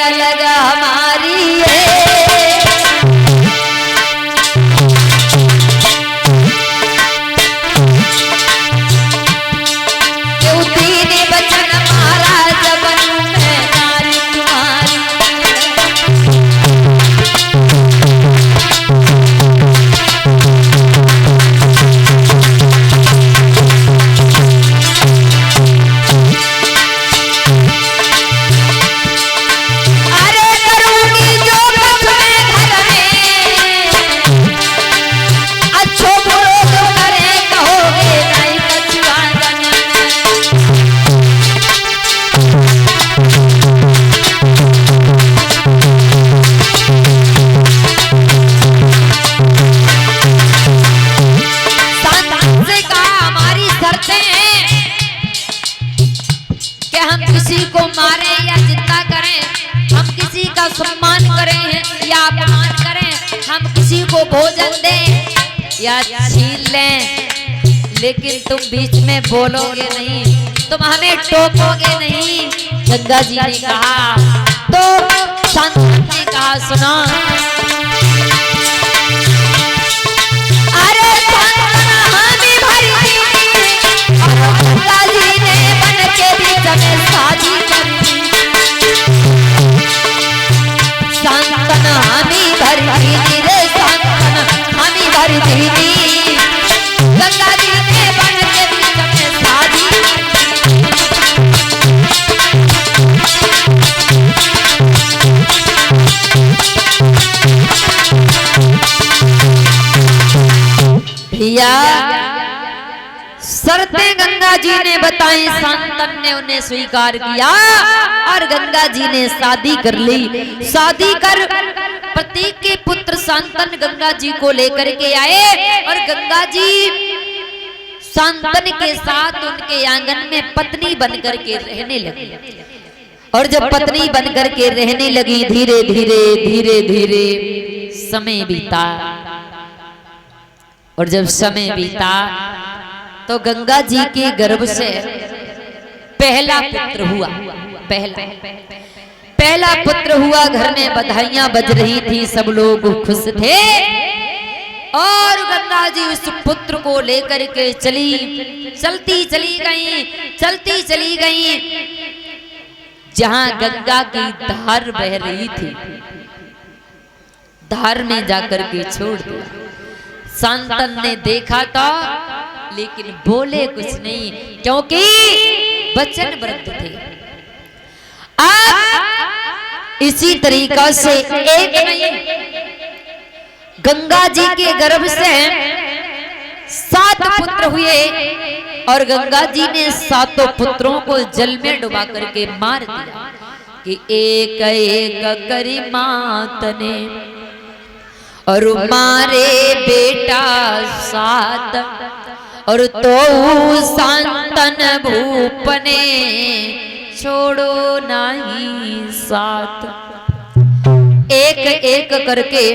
अलग हमारी है। किसी को मारे या जिंदा करें, हम किसी का सम्मान करें या अपमान करें, हम किसी को भोजन दें या छीन लें, लेकिन तुम बीच में बोलोगे नहीं, तुम हमें टोकोगे नहीं। गंगा जी ने कहा तो शांतन ने कहा सुना, अरे हामी भरी गंगा जी ने बन के बीच में शादी करी, शांतन हामी भरी रे शांतन हामी भरी गंगा जी ने बन के बीच में शादी भैया। शर्तें गंगा जी ने बताई, शांतन ने उन्हें स्वीकार किया और गंगा जी ने शादी कर ली। शादी कर प्रतीक के पुत्र शांतन गंगा जी को लेकर के आए और गंगा जी शांतन के साथ उनके आंगन में पत्नी बनकर के रहने लगी। और जब पत्नी बनकर के रहने लगी, धीरे धीरे धीरे धीरे समय बीता। और जब समय बीता तो गंगा जी के गर्भ से पहला पुत्र हुआ। पहला पुत्र हुआ। घर में बधाइयां बज रही थी, सब लोग खुश थे। और गंगा जी उस पुत्र को लेकर के चलती चली गई जहां गंगा की धार बह रही थी। धार में जाकर के छोड़ दिया। शांतन ने देखा था लेकिन बोले कुछ नहीं, क्योंकि वचनबद्ध थे। आप इसी तरीका से एक नहीं, गंगा जी के गर्भ से 7 पुत्र हुए और गंगा जी ने 7 पुत्रों को जल में डुबा करके मार दिया कि एक एक करी मात ने और मारे बेटा 7 और तो शांतन भूपने छोड़ो नहीं 7। एक एक करके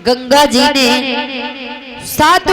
गंगा जी ने 7